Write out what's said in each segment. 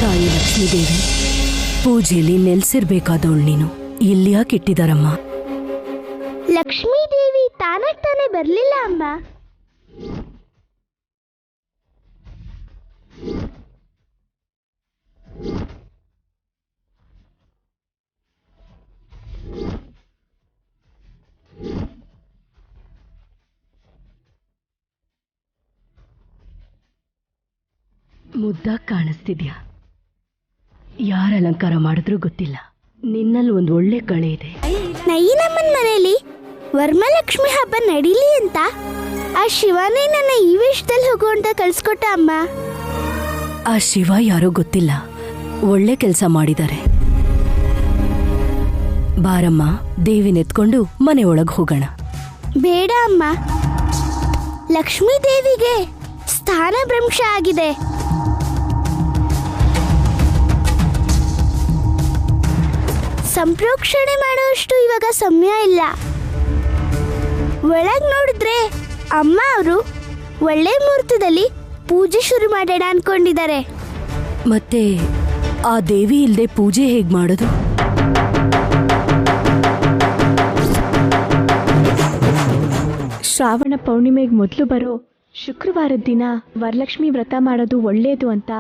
ತಾಯಿ ಲಕ್ಷ್ಮೀದೇವಿ ಪೂಜೆಯಲ್ಲಿ ನೆಲೆಸಿರ್ಬೇಕಾದವಳು ನೀನು. ಇಲ್ಲಿ ಯಾಕೆ ಇಟ್ಟಿದಾರಮ್ಮ? ಲಕ್ಷ್ಮೀದೇವಿ ತಾನಾಗ್ ತಾನೇ ಬರ್ಲಿಲ್ಲ ಅಮ್ಮ. ಮುದ್ದಾಗಿ ಕಾಣಿಸ್ತಿದ್ಯಾ? ಯಾರ ಅಲಂಕಾರ ಮಾಡಿದ್ರೂ ಗೊತ್ತಿಲ್ಲ, ನಿನ್ನಲ್ಲಿ ಒಂದು ಒಳ್ಳೆ ಕಳೆ ಇದೆ. ನಯ್ಯನಮ್ಮನ ಮನೆಯಲ್ಲಿ ವರಮಹಾಲಕ್ಷ್ಮಿ ಹಬ್ಬ ನಡೀಲಿ ಅಂತ ಆ ಶಿವನೇ ನನ್ನ ಈ ವೇಷದಲ್ಲಿ ಹೋಗು ಅಂತ ಕಳ್ಸ್ಕೊಟ್ಟ ಅಮ್ಮ. ಆ ಶಿವ ಯಾರೋ ಗೊತ್ತಿಲ್ಲ, ಒಳ್ಳೆ ಕೆಲಸ ಮಾಡಿದ್ದಾರೆ. ಬಾರಮ್ಮ, ದೇವಿನೆತ್ಕೊಂಡು ಮನೆ ಒಳಗೆ ಹೋಗೋಣ. ಬೇಡ ಅಮ್ಮ, ಲಕ್ಷ್ಮೀ ದೇವಿಗೆ ಸ್ಥಾನ ಭ್ರಂಶ ಆಗಿದೆ. ಸಂಪ್ರೋಕ್ಷಣೆ ಮಾಡೋಷ್ಟು ಇವಾಗ ಸಮಯ ಇಲ್ಲ. ಒಳಗ್ ನೋಡಿದ್ರೆ ಅಮ್ಮ ಅವರು ಒಳ್ಳೆ ಮುಹೂರ್ತದಲ್ಲಿ ಪೂಜೆ ಶುರು ಮಾಡೋಣ ಅನ್ಕೊಂಡಿದ್ದಾರೆ. ಮತ್ತೆ ಆ ದೇವಿ ಇಲ್ಲದೆ ಪೂಜೆ ಹೇಗ್ ಮಾಡೋದು? ಶ್ರಾವಣ ಪೌರ್ಣಿಮೆಗೆ ಮೊದಲು ಬರೋ ಶುಕ್ರವಾರದ ದಿನ ವರಲಕ್ಷ್ಮಿ ವ್ರತ ಮಾಡೋದು ಒಳ್ಳೇದು ಅಂತ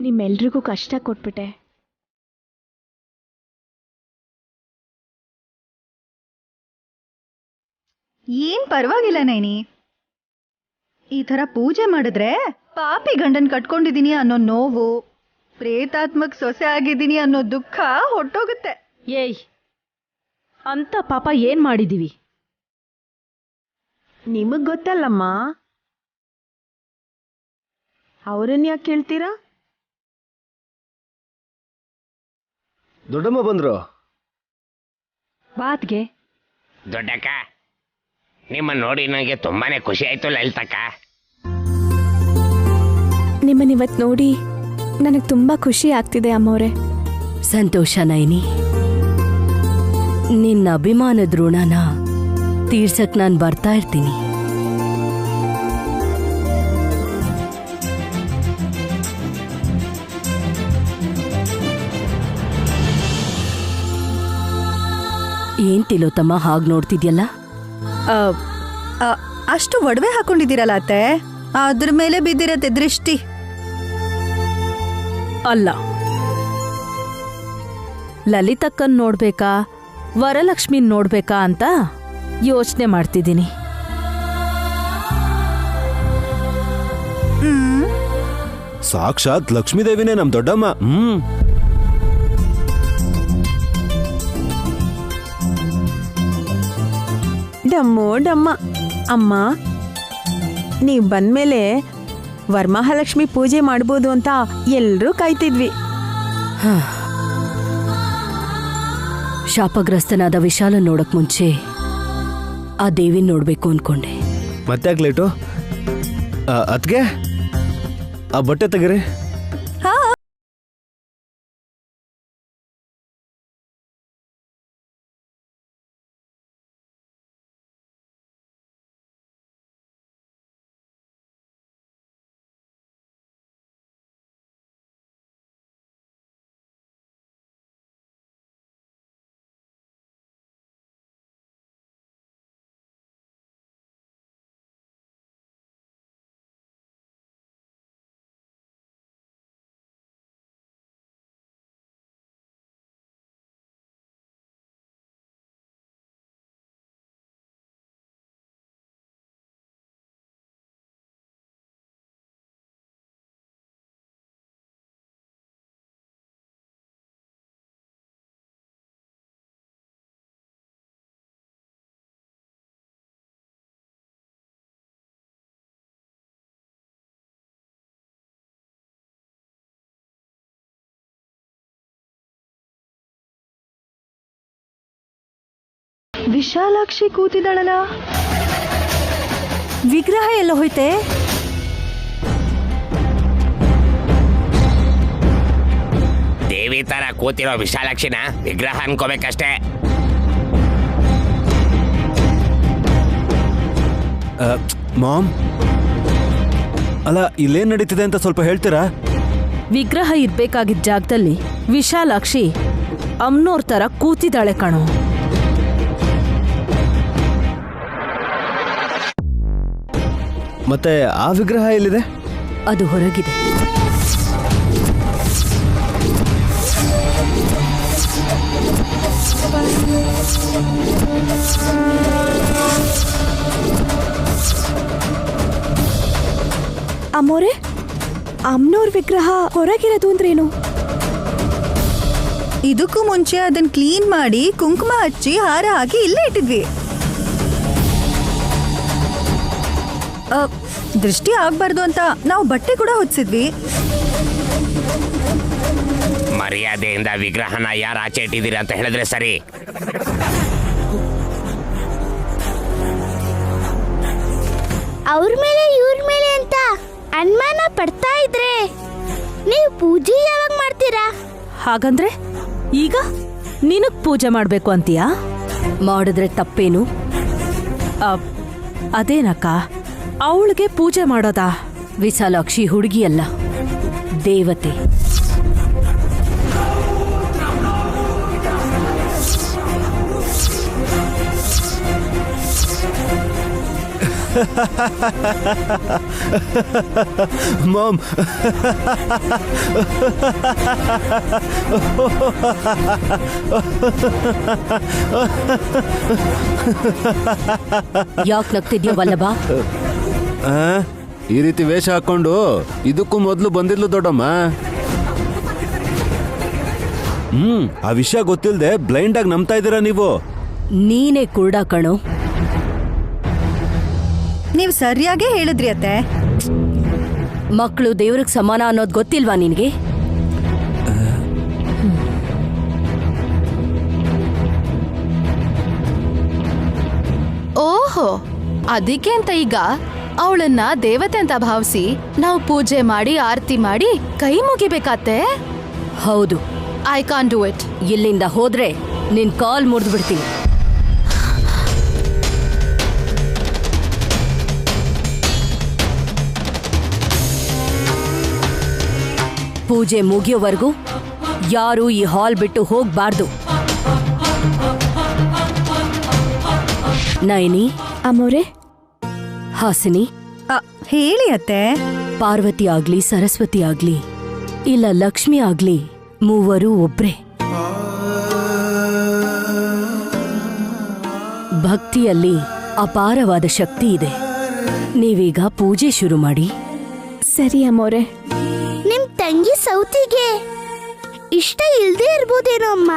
ನಿಮ್ಮೆಲ್ರಿಗೂ ಕಷ್ಟ ಕೊಟ್ಬಿಟ್ಟೆ. ಏನ್ ಪರವಾಗಿಲ್ಲ ನೈನಿ. ಈ ಥರ ಪೂಜೆ ಮಾಡಿದ್ರೆ ಪಾಪಿ ಗಂಡನ್ ಕಟ್ಕೊಂಡಿದೀನಿ ಅನ್ನೋ ನೋವು, ಪ್ರೇತಾತ್ಮಕ್ ಸೊಸೆ ಆಗಿದ್ದೀನಿ ಅನ್ನೋ ದುಃಖ ಹೊಟ್ಟೋಗುತ್ತೆ. ಏಯ್, ಅಂತ ಪಾಪ ಏನ್ ಮಾಡಿದೀವಿ? ನಿಮಗ್ ಗೊತ್ತಲ್ಲಮ್ಮ, ಅವ್ರನ್ನ ಯಾಕೆ ಕೇಳ್ತೀರಾ? ದೊಡ್ಡಮ್ಮ ಬಂದ್ರು. ಬಾತ್ಗೆ ದೊಡ್ಡಕ್ಕ, ನಿಮ್ಮ ನೋಡಿ ನನಗೆ ತುಂಬಾನೇ ಖುಷಿ ಆಯ್ತು ಲಲಿತಕ್ಕ. ನಿಮ್ಮನ್ನಿವತ್ತು ನೋಡಿ ನನಗೆ ತುಂಬಾ ಖುಷಿ ಆಗ್ತಿದೆ ಅಮ್ಮವ್ರೆ. ಸಂತೋಷ ನೈನಿ. ನಿನ್ನ ಅಭಿಮಾನದ ಋಣನ ತೀರ್ಸಕ್ ನಾನು ಬರ್ತಾ ಇರ್ತೀನಿ. ಏನ್ ತಿಲೋತಮ್ಮ ಹಾಗೆ ನೋಡ್ತಿದ್ಯಲ್ಲ? ಅಷ್ಟು ಒಡವೆ ಹಾಕೊಂಡಿದ್ದೀರಲ್ಲ ಅತ್ತೆ, ಅದ್ರ ಮೇಲೆ ಬಿದ್ದಿರತ್ತೆ ದೃಷ್ಟಿ. ಅಲ್ಲ, ಲಲಿತಕ್ಕನ್ ನೋಡ್ಬೇಕಾ ವರಲಕ್ಷ್ಮಿನ್ ನೋಡ್ಬೇಕಾ ಅಂತ ಯೋಚನೆ ಮಾಡ್ತಿದ್ದೀನಿ. ಸಾಕ್ಷಾತ್ ಲಕ್ಷ್ಮೀದೇವಿನೇ ನಮ್ ದೊಡ್ಡಮ್ಮ. ಡಮ್ಮೋ ಡಮ್ಮ. ಅಮ್ಮ, ನೀವು ಬಂದ್ಮೇಲೆ ವರಮಹಾಲಕ್ಷ್ಮಿ ಪೂಜೆ ಮಾಡ್ಬೋದು ಅಂತ ಎಲ್ಲರೂ ಕಾಯ್ತಿದ್ವಿ. ಶಾಪಗ್ರಸ್ತನಾದ ವಿಶಾಲ ನೋಡಕ್ ಮುಂಚೆ ಆ ದೇವಿನ ನೋಡ್ಬೇಕು ಅನ್ಕೊಂಡೆ. ಮತ್ತೆ ಯಾಕೆ ಲೇಟು? ಅದ್ಗೆ ಆ ಬಟ್ಟೆ ತೆಗೀರಿ. ವಿಶಾಲಾಕ್ಷಿ ಕೂತಿದ್ದಾಳಲ್ಲ, ವಿಗ್ರಹ ಎಲ್ಲ ಹೋಯ್ತೆ? ದೇವಿ ತರ ಕೂತಿರೋ ವಿಶಾಲಾಕ್ಷಿನ ವಿಗ್ರಹ ಅನ್ಕೋಬೇಕಷ್ಟೇ. ಮಾಮ್, ಅಲ್ಲ ಇಲ್ಲೇನ್ ನಡೀತಿದೆ ಅಂತ ಸ್ವಲ್ಪ ಹೇಳ್ತೀರಾ? ವಿಗ್ರಹ ಇರ್ಬೇಕಾಗಿದ್ದ ಜಾಗದಲ್ಲಿ ವಿಶಾಲಾಕ್ಷಿ ಅಮ್ನೋರ್ ತರ ಕೂತಿದ್ದಾಳೆ ಕಣೋ. ಮತ್ತೆ ಆ ವಿಗ್ರಹ ಎಲ್ಲಿದೆ? ಅದು ಹೊರಗಿದೆ. ಅಮ್ಮೋರೆ, ಅಮ್ಮನವ್ರ ವಿಗ್ರಹ ಹೊರಗಿರೋದು ಅಂದ್ರೇನು? ಇದಕ್ಕೂ ಮುಂಚೆ ಅದನ್ನ ಕ್ಲೀನ್ ಮಾಡಿ ಕುಂಕುಮ ಹಚ್ಚಿ ಹಾರ ಹಾಕಿ ಇಲ್ಲೇ ಇಟ್ಟಿದ್ವಿ. ದೃಷ್ಟಿ ಆಗ್ಬಾರ್ದು ಅಂತ ನಾವು ಬಟ್ಟೆ ಕೂಡ ಹೊಚ್ಚಿದ್ವಿ. ಮರ್ಯಾದೆಯಿಂದ ವಿಗ್ರಹನ ಯಾರು ಆಚೆ ಇಟ್ಟಿದ್ದೀರಾ ಅಂತ ಹೇಳಿದ್ರೆ ಸರಿ. ಅವ್ರ ಮೇಲೆ ಇವ್ರ ಮೇಲೆ ಅಂತ ಅನುಮಾನ ಪಡ್ತಾ ಇದ್ರೆ ನೀವು ಪೂಜೆ ಯಾವಾಗ ಮಾಡ್ತೀರಾ? ಹಾಗಂದ್ರೆ ಈಗ ನಿನಗ್ ಪೂಜೆ ಮಾಡ್ಬೇಕು ಅಂತೀಯಾ? ಮಾಡಿದ್ರೆ ತಪ್ಪೇನು? ಅದೇನಕ್ಕ, ಅವಳಿಗೆ ಪೂಜೆ ಮಾಡೋದಾ? ವಿಶಾಲಾಕ್ಷಿ ಹುಡುಗಿಯಲ್ಲ, ದೇವತೆ. ಮಾಮ್, ಯಾಕೆ ನಗ್ತಿದ್ಯೋ ವಲ್ಲಭ? ಈ ರೀತಿ ವೇಷ ಹಾಕೊಂಡು ಇದಕ್ಕೂ ಮೊದಲು ಬಂದಿದ್ಲು ದೊಡ್ಡಮ್ಮ. ಆ ವಿಷಯ ಗೊತ್ತಿಲ್ಲದೆ ಬ್ಲೈಂಡ್ ಆಗಿ ನಂಬ್ತಾ ಇದ್ದೀರಾ ನೀವು. ನೀನೇ ಕುರುಡ ಕಣೋ. ನೀವು ಸರಿಯಾಗೇ ಹೇಳಿದ್ರಿ ಅತ್ತೆ. ಮಕ್ಕಳು ದೇವ್ರಿಗೆ ಸಮಾನ ಅನ್ನೋದು ಗೊತ್ತಿಲ್ವಾ ನಿನಗೆ? ಓಹೋ, ಅದಕ್ಕೆ ಅಂತ ಈಗ ಅವಳನ್ನ ದೇವತೆ ಅಂತ ಭಾವಿಸಿ ನಾವು ಪೂಜೆ ಮಾಡಿ ಆರತಿ ಮಾಡಿ ಕೈ ಮುಗಿಬೇಕಾತೆ? ಹೌದು. I can do it. ಇಲ್ಲಿಂದ ಹೋದ್ರೆ ನಿನ್ ಕಾಲ್ ಮುರಿದು ಬಿಡ್ತೀನಿ. ಪೂಜೆ ಮುಗಿಯೋವರೆಗೂ ಯಾರು ಈ ಹಾಲ್ ಬಿಟ್ಟು ಹೋಗ್ಬಾರ್ದು. ನಯನಿ, ಅಮ್ಮೋರೆ, ಹಾಸಿನಿ, ಹೇಳಿ ಅತ್ತೆ. ಪಾರ್ವತಿ ಆಗ್ಲಿ, ಸರಸ್ವತಿ ಆಗ್ಲಿ, ಇಲ್ಲ ಲಕ್ಷ್ಮಿ ಆಗ್ಲಿ, ಮೂವರು ಒಬ್ರೆ. ಭಕ್ತಿಯಲ್ಲಿ ಅಪಾರವಾದ ಶಕ್ತಿ ಇದೆ. ನೀವೀಗ ಪೂಜೆ ಶುರು ಮಾಡಿ. ಸರಿ ಅಮ್ಮೋರೆ. ನಿಮ್ ತಂಗಿ ಸೌತಿಗೆ ಇಷ್ಟ ಇಲ್ದೇ ಇರ್ಬೋದೇನೋ ಅಮ್ಮ.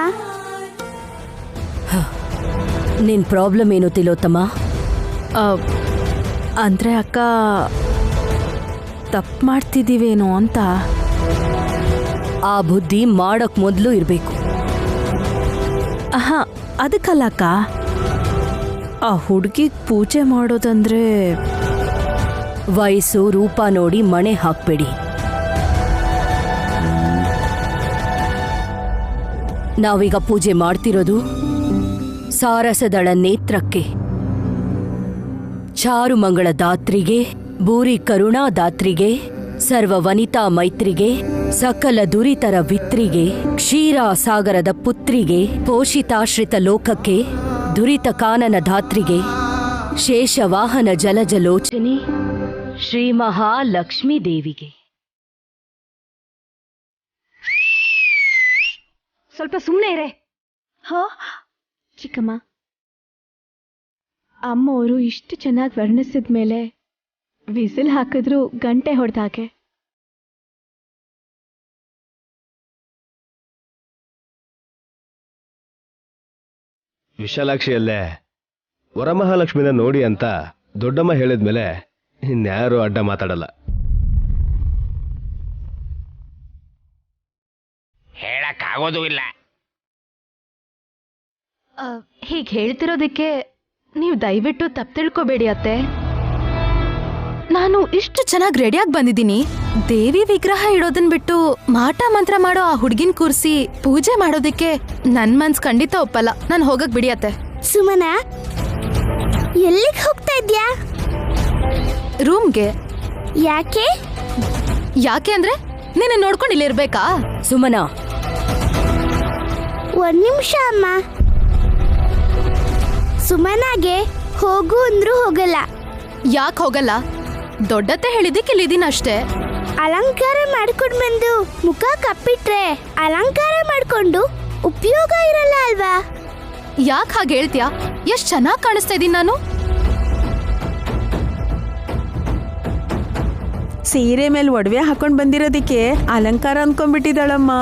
ನಿನ್ ಪ್ರಾಬ್ಲಮ್ ಏನು ತಿಲೋತ್ತಮ? ಅಂದ್ರೆ ಅಕ್ಕ, ತಪ್ಪು ಮಾಡ್ತಿದ್ದೀವೇನೋ ಅಂತ. ಆ ಬುದ್ಧಿ ಮಾಡಕ್ ಮೊದಲು ಇರ್ಬೇಕು. ಅದಕ್ಕಲ್ಲ ಅಕ್ಕ, ಆ ಹುಡುಗಿಗೆ ಪೂಜೆ ಮಾಡೋದಂದ್ರೆ ವಯಸ್ಸು ರೂಪ ನೋಡಿ ಮಣೆ ಹಾಕ್ಬೇಡಿ. ನಾವೀಗ ಪೂಜೆ ಮಾಡ್ತಿರೋದು ಸಾರಸದಳ ನೇತ್ರಕ್ಕೆ, ಚಾರುಮಂಗಳ ದಾತ್ರಿಗೆ, ಭೂರಿ ಕರುಣಾ ದಾತ್ರಿಗೆ, ಸರ್ವ ವನಿತಾ ಮೈತ್ರಿಗೆ, ಸಕಲ ದುರಿತರ ವಿತ್ರಿಗೆ, ಕ್ಷೀರಾಸಾಗರದ ಪುತ್ರಿಗೆ, ಪೋಷಿತಾಶ್ರಿತ ಲೋಕಕ್ಕೆ, ದುರಿತ ಕಾನನ ಧಾತ್ರಿಗೆ, ಶೇಷವಾಹನ ಜಲಜಲೋಚನಿ, ಶ್ರೀ ಮಹಾಲಕ್ಷ್ಮೀ ದೇವಿಗೆ. ಸ್ವಲ್ಪ ಸುಮ್ಮನೆ ಇರೆ. ಚಿಕ್ಕಮ್ಮ, ಅಮ್ಮವರು ಇಷ್ಟು ಚೆನ್ನಾಗಿ ವರ್ಣಿಸಿದ ಮೇಲೆ ವಿಸಿಲ್ ಹಾಕಿದ್ರು ಗಂಟೆ ಹೊಡೆದಾಗೆ. ವಿಶಾಲಾಕ್ಷಿಯಲ್ಲೇ ವರಮಹಾಲಕ್ಷ್ಮಿನ ನೋಡಿ ಅಂತ ದೊಡ್ಡಮ್ಮ ಹೇಳಿದ್ಮೇಲೆ ಇನ್ಯಾರು ಅಡ್ಡ ಮಾತಾಡಲ್ಲ. ಹೇಳಕ್ಕಾಗೋದು ಇಲ್ಲ. ಹೀಗೆ ಹೇಳ್ತಿರೋದಕ್ಕೆ ನೀವು ದಯವಿಟ್ಟು ತಪ್ಪು ತಿಳ್ಕೊಬೇಡಿ ಅತ್ತೆ. ನಾನು ಇಷ್ಟು ಚೆನ್ನಾಗಿ ರೆಡಿಯಾಗಿ ಬಂದಿದ್ದೀನಿ. ದೇವಿ ವಿಗ್ರಹ ಇಡೋದನ್ ಬಿಟ್ಟು ಮಾಟ ಮಂತ್ರ ಮಾಡೋ ಆ ಹುಡ್ಗಿನ್ ಕೂರ್ಸಿ ಪೂಜೆ ಮಾಡೋದಕ್ಕೆ ನನ್ ಮನ್ಸ್ ಖಂಡಿತ ಒಪ್ಪಲ್ಲ. ನಾನು ಹೋಗಕ್ ಬಿಡಿಯತ್ತೆ. ಸುಮನ, ಎಲ್ಲಿಗೆ ಹೋಗ್ತಾ ಇದ್ಯಾ? ರೂಮ್ಗೆ. ಯಾಕೆ? ಯಾಕೆ ಅಂದ್ರೆ ನಿನ್ನ ನೋಡ್ಕೊಂಡು ಇಲ್ಲಿರ್ಬೇಕಾ? ಸುಮನಾ, ಒಂದ್ ನಿಮಿಷ ಅಮ್ಮ. ಸುಮನಾಗೆ ಹೋಗು ಅಂದ್ರೂ ಹೋಗಲ್ಲ. ಯಾಕೆ ಹೋಗಲ್ಲ? ದೊಡ್ಡತ್ತೆ ಹೇಳಿದ್ದಕ್ಕೆ ಇಲ್ಲಿದ್ದೀನಿ ಅಷ್ಟೇ. ಅಲಂಕಾರ ಮಾಡ್ಕೊಂಡು ಬಂದು ಮುಖ ಕಪ್ಪಿಟ್ರೆ ಅಲಂಕಾರ ಮಾಡ್ಕೊಂಡು ಉಪಯೋಗ ಇರಲ್ಲ ಅಲ್ವಾ? ಯಾಕೆ ಹಾಗೆ ಹೇಳ್ತೀಯಾ? ಎಷ್ಟ್ ಚೆನ್ನಾಗಿ ಕಾಣಿಸ್ತಾ ಇದೀನಿ ನಾನು. ಸೀರೆ ಮೇಲೆ ಒಡವೆ ಹಾಕೊಂಡು ಬಂದಿರೋದಕ್ಕೆ ಅಲಂಕಾರ ಅನ್ಕೊಂಡ್ಬಿಟ್ಟಿದ್ದಾಳಮ್ಮ.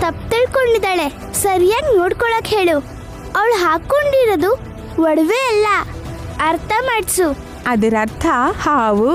ತಪ್ಪು ತಿಳ್ಕೊಂಡಿದ್ದಾಳೆ. ಸರಿಯಾಗಿ ನೋಡ್ಕೊಳಕ್ ಹೇಳು. ಅವಳು ಹಾಕೊಂಡಿರೋದು ಒಡವೆ ಅಲ್ಲ, ಅರ್ಥ ಮಾಡಿಸು. ಅದರ ಅರ್ಥ ಹಾವು.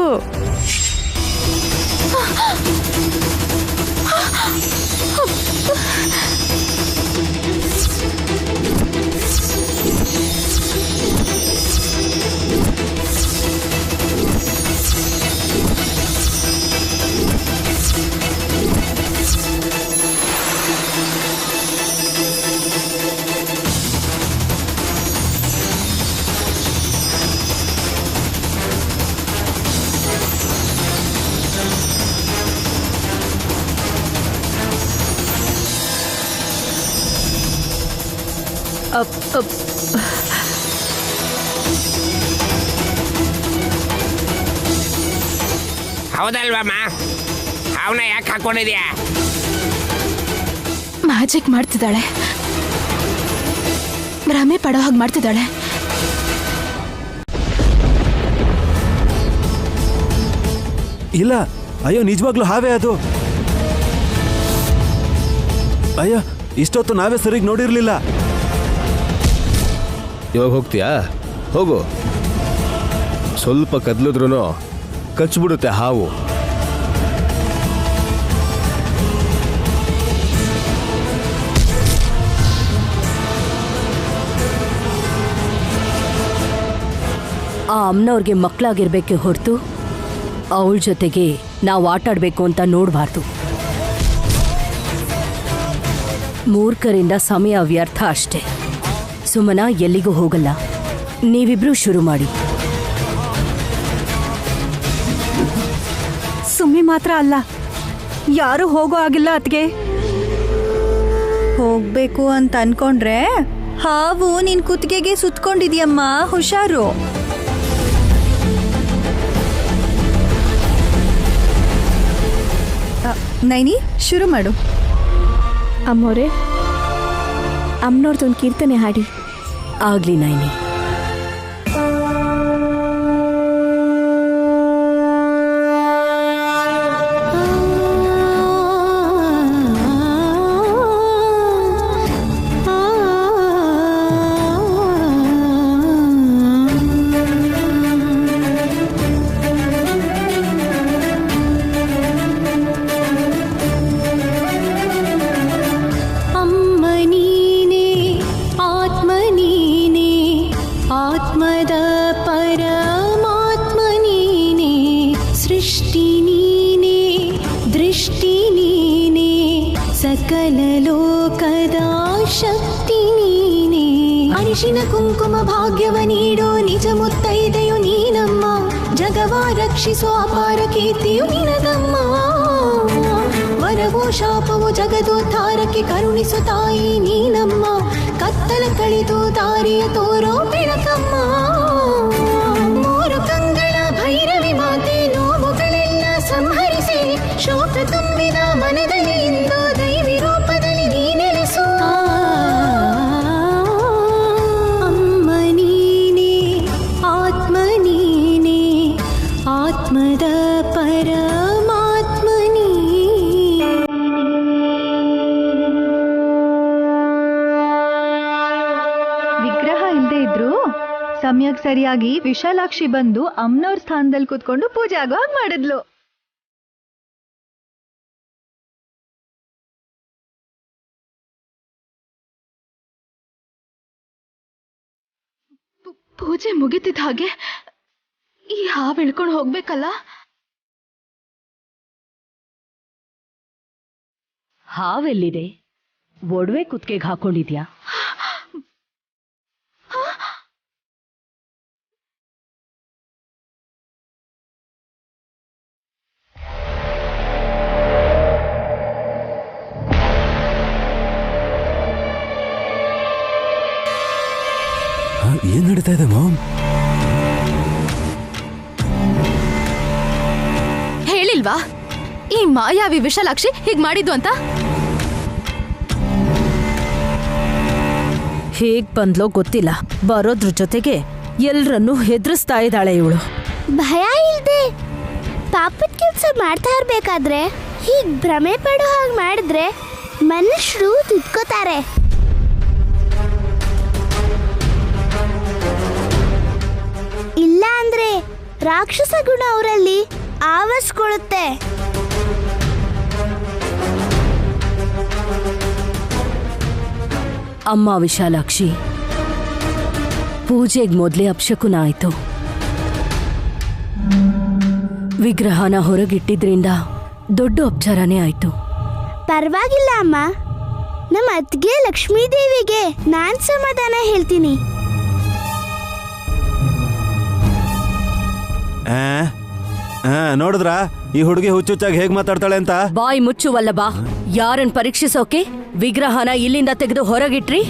ಹೌದಲ್ವಮ್ಮ? ಅವನ ಯಾಕೆ ಹಾಕೊಂಡಿದ್ಯಾ? ಮ್ಯಾಜಿಕ್ ಮಾಡ್ತಿದ್ದಾಳೆ, ಭ್ರಮೆ ಪಡೋ ಹಾಗೆ ಮಾಡ್ತಿದ್ದಾಳೆ. ಇಲ್ಲ, ಅಯ್ಯೋ ನಿಜವಾಗ್ಲೂ ಹಾವೇ ಅದು. ಅಯ್ಯೋ, ಇಷ್ಟೊತ್ತು ನಾವೇ ಸರಿಗ್ ನೋಡಿರ್ಲಿಲ್ಲ. ಇವಾಗ ಹೋಗ್ತೀಯಾ? ಹೋಗು. ಸ್ವಲ್ಪ ಕದ್ಲಿದ್ರೂ ಕಚ್ಬಿಡುತ್ತೆ ಹಾವು. ಆ ಅಮ್ಮನವ್ರಿಗೆ ಮಕ್ಕಳಾಗಿರ್ಬೇಕೆ ಹೊರತು ಅವಳ ಜೊತೆಗೆ ನಾವು ಆಟಾಡಬೇಕು ಅಂತ ನೋಡಬಾರ್ದು. ಮೂರ್ಖರಿಂದ ಸಮಯ ವ್ಯರ್ಥ ಅಷ್ಟೇ. ಸುಮನ ಎಲ್ಲಿಗೂ ಹೋಗಲ್ಲ. ನೀವಿಬ್ರು ಶುರು ಮಾಡಿ. ಸುಮ್ಮಿ ಮಾತ್ರ ಅಲ್ಲ, ಯಾರು ಹೋಗೋ ಆಗಿಲ್ಲ ಅತ್ಗೆ. ಹೋಗ್ಬೇಕು ಅಂತ ಅನ್ಕೊಂಡ್ರೆ ಹಾವು ನಿನ್ ಕುತ್ತಿಗೆಗೆ ಸುತ್ಕೊಂಡಿದ್ಯಮ್ಮ, ಹುಷಾರು. ನೈನಿ, ಶುರು ಮಾಡು. ಅಮ್ಮೋರೆ, ಅಮ್ಮನವ್ರದ್ದೊಂದು ಕೀರ್ತನೆ ಹಾಡಿ. ಆಗ್ಲಿ ನೈನಿ. ಸಕಲ ಲೋಕದ ಶಕ್ತಿ ನೀನೇ. ಅರಿಶಿನ ಕುಂಕುಮ ಭಾಗ್ಯವ ನೀಡೋ ನಿಜ ಮುತ್ತೈದೆಯು ನೀನಮ್ಮ. ಜಗವ ರಕ್ಷಿಸೋ ಅಪಾರ ಕೀರ್ತಿಯು ನಿನದಮ್ಮ. ವರವೋ ಶಾಪವೋ ಜಗದೋದ್ಧಾರಕ್ಕೆ ಕರುಣಿಸೋ ತಾಯಿ ನೀನಮ್ಮ. ಕತ್ತಲ ಕಳೆದು ದಾರಿಯ ತೋರೋ ಬೆಳಕಮ್ಮ. ಮೂರು ಕಂಗಳ ಭೈರವಿ ಮಾತೆ ನೋವುಗಳೆಲ್ಲ ಸಂಹರಿಸಿ ಶೋಕ ತುಂಬಿದ ಮನದಲ್ಲಿ ಇಂದು ದೈವಿ ರೂಪದಲ್ಲಿ ನೀನೆಲೆಸು. ಅಮ್ಮ ನೀನೇ, ಆತ್ಮ ನೀನೇ, ಆತ್ಮದ ಪರಮಾತ್ಮ ನೀನೇ. ವಿಗ್ರಹ ಇಲ್ಲದೆ ಇದ್ರು ಸಮಯಕ್ಕೆ ಸರಿಯಾಗಿ ವಿಶಾಲಾಕ್ಷಿ ಬಂದು ಅಮ್ಮನವ್ರ ಸ್ಥಾನದಲ್ಲಿ ಕೂತ್ಕೊಂಡು ಪೂಜೆ ಆಗೋ ಹಾಗೆ ಮಾಡಿದ್ಲು. ಪೂಜೆ ಮುಗಿತಿದ್ದ ಹಾಗೆ ಈ ಹಾವು ಇಳ್ಕೊಂಡು ಹೋಗ್ಬೇಕಲ್ಲ. ಹಾವೆಲ್ಲಿದೆ? ಒಡವೆ ಕುತ್ತಿಗೆಗೆ ಹಾಕೊಂಡಿದ್ಯಾ? ನಡೀತಾ ಇದೆ ಮಾಮ್? ಹೇಳಿಲ್ವಾ ಈ ಮಾಯಾವಿ ವಿಶಾಲಾಕ್ಷಿ ಹೀಗ್ ಮಾಡಿದ್ದು ಅಂತ? ಹೇಗ್ ಬಂದ್ಲೋ ಗೊತ್ತಿಲ್ಲ, ಬರೋದ್ರ ಜೊತೆಗೆ ಎಲ್ರನ್ನೂ ಹೆದರಿಸ್ತಾ ಇದ್ದಾಳೆ ಇವಳು. ಭಯ ಇಲ್ದೆ ಪಾಪದ ಕೆಲಸ ಮಾಡ್ತಾ ಇರ್ಬೇಕಾದ್ರೆ ಹೀಗ್ ಭ್ರಮೆ ಪಡೋ ಹಾಗೆ ಮಾಡಿದ್ರೆ ಮನುಷ್ಯರು ತಿದ್ಕೋತಾರೆ. ಇಲ್ಲ ಅಂದ್ರೆ ರಾಕ್ಷಸ ಗುಣ ಅವರಲ್ಲಿ ಆವರಿಸ್ಕೊಳ್ಳುತ್ತೆ. ಅಮ್ಮ ವಿಶಾಲಾಕ್ಷಿ, ಪೂಜೆಗೆ ಮೊದಲೇ ಅಪಶಕುನ ಆಯ್ತು. ವಿಗ್ರಹನ ಹೊರಗಿಟ್ಟಿದ್ರಿಂದ ದೊಡ್ಡ ಉಪಚಾರನೇ ಆಯ್ತು. ಪರವಾಗಿಲ್ಲ ಅಮ್ಮ, ನಮ್ಮ ಅತ್ತಿಗೆ ಲಕ್ಷ್ಮೀದೇವಿಗೆ ನಾನ್ ಸಮಾಧಾನ ಹೇಳ್ತೀನಿ. ನೋಡಿದ್ರಾ ಈ ಹುಡುಗಿ ಹುಚ್ಚುಚ್ಚಾಗಿ ಹೇಗ್ ಮಾತಾಡ್ತಾಳೆ ಅಂತ? ಬಾಯಿ ಮುಚ್ಚುವಲ್ಲ ಬಾ. ಯಾರನ್ ಪರೀಕ್ಷಿಸೋಕೆ ವಿಗ್ರಹನ ಇಲ್ಲಿಂದ ತೆಗೆದು ಹೊರಗಿಟ್ರಿ?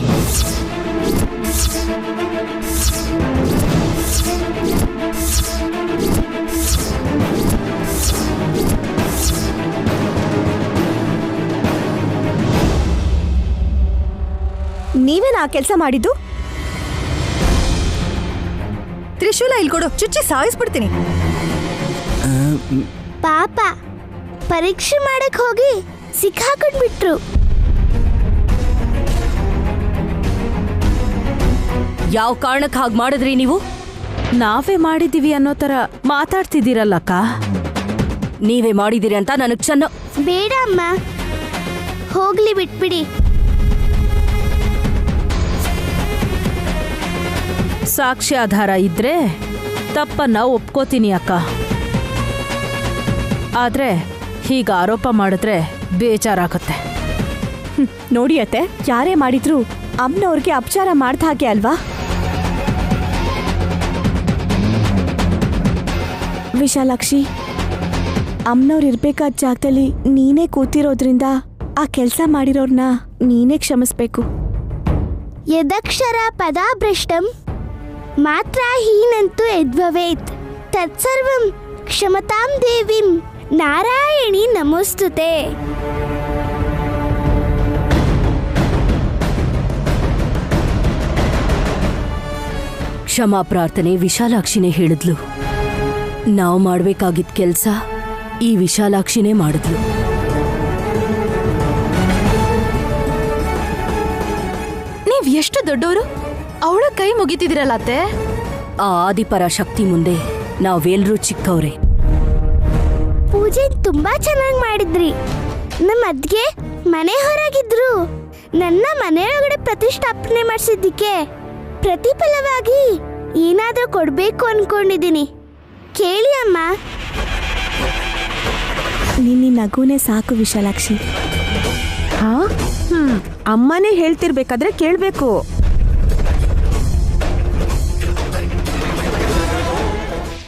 ನೀವೇನ ಆ ಕೆಲಸ ಮಾಡಿದ್ದು? ತ್ರಿಶೂಲ ಇಲ್ಕೊಡು, ಚುಚ್ಚಿ ಸಾಯಿಸ್ಬಿಡ್ತೀನಿ. ಪಾಪ ಪರೀಕ್ಷೆ ಮಾಡಕ್ ಹೋಗಿ ಸಿಕ್ಕಾಕೊಂಡ್ಬಿಟ್ರು. ಯಾವ ಕಾರಣಕ್ಕೆ ಹಾಗೆ ಮಾಡಿದ್ರಿ ನೀವು? ನಾವೇ ಮಾಡಿದೀವಿ ಅನ್ನೋ ತರ ಮಾತಾಡ್ತಿದ್ದೀರಲ್ಲಕ್ಕ. ನೀವೇ ಮಾಡಿದಿರಿ ಅಂತ ನನಗ್ ಚೆನ್ನ. ಬೇಡ ಅಮ್ಮ, ಹೋಗ್ಲಿ ಬಿಟ್ಬಿಡಿ. ಸಾಕ್ಷ್ಯಾಧಾರ ಇದ್ರೆ ತಪ್ಪನ್ನ ಒಪ್ಕೋತೀನಿ ಅಕ್ಕ. ಆದ್ರೆ ಹೀಗ ಆರೋಪ ಮಾಡಿದ್ರೆ ಬೇಜಾರಾಗತ್ತೆ. ನೋಡಿ ಅತ್ತೆ, ಯಾರೇ ಮಾಡಿದ್ರು ಅಮ್ಮನವ್ರಿಗೆ ಅಪಚಾರ ಮಾಡ್ದ ಹಾಗೆ ಅಲ್ವಾ? ವಿಶಾಲಾಕ್ಷಿ, ಅಮ್ಮನವ್ರು ಇರ್ಬೇಕಾದ ಜಾಗದಲ್ಲಿ ನೀನೇ ಕೂತಿರೋದ್ರಿಂದ ಆ ಕೆಲಸ ಮಾಡಿರೋರ್ನ ನೀನೇ ಕ್ಷಮಿಸ್ಬೇಕು. ಯದಕ್ಷರ ಪದಾಭ್ರಷ್ಟಂ ಮಾತ್ರ ಹೀನಂತೂ ಯದ್ಭವೇತ್ ತತ್ಸರ್ವಂ ಕ್ಷಮತಾಂ ದೇವಿಂ ನಾರಾಯಣಿ ನಮೋಸ್ತುತೆ. ಕ್ಷಮಾ ಪ್ರಾರ್ಥನೆ ವಿಶಾಲಾಕ್ಷಿನೇ ಹೇಳಿದ್ಲು. ನಾವು ಮಾಡ್ಬೇಕಾಗಿದ್ದ ಕೆಲ್ಸ ಈ ವಿಶಾಲಾಕ್ಷಿನೇ ಮಾಡಿದ್ಲು. ನೀವ್ ಎಷ್ಟು ದೊಡ್ಡವರು, ಅವಳ ಕೈ ಮುಗಿತಿದಿರಲ್ಲ ಅತ್ತೆ. ಆ ಆದಿಪರ ಶಕ್ತಿ ಮುಂದೆ ನಾವೆಲ್ಲರೂ ಚಿಕ್ಕವ್ರೆ. ಪೂಜೆ ತುಂಬಾ ಚೆನ್ನಾಗಿ ಮಾಡಿದ್ರಿ. ನಮ್ಮ ಅದ್ಗೆ ಮನೆ ಹೊರಗಿದ್ರು ನನ್ನ ಮನೆಯೊಳಗಡೆ ಪ್ರತಿಷ್ಠಾಪನೆ ಮಾಡಿಸಿದ್ದಕ್ಕೆ ಪ್ರತಿಫಲವಾಗಿ ಏನಾದ್ರೂ ಕೊಡ್ಬೇಕು ಅನ್ಕೊಂಡಿದ್ದೀನಿ. ಕೇಳಿ ಅಮ್ಮ. ನಿನ್ನ ನಗುನೇ ಸಾಕು ವಿಶಾಲಾಕ್ಷಿ. ಅಮ್ಮನೇ ಹೇಳ್ತಿರ್ಬೇಕಾದ್ರೆ ಕೇಳ್ಬೇಕು.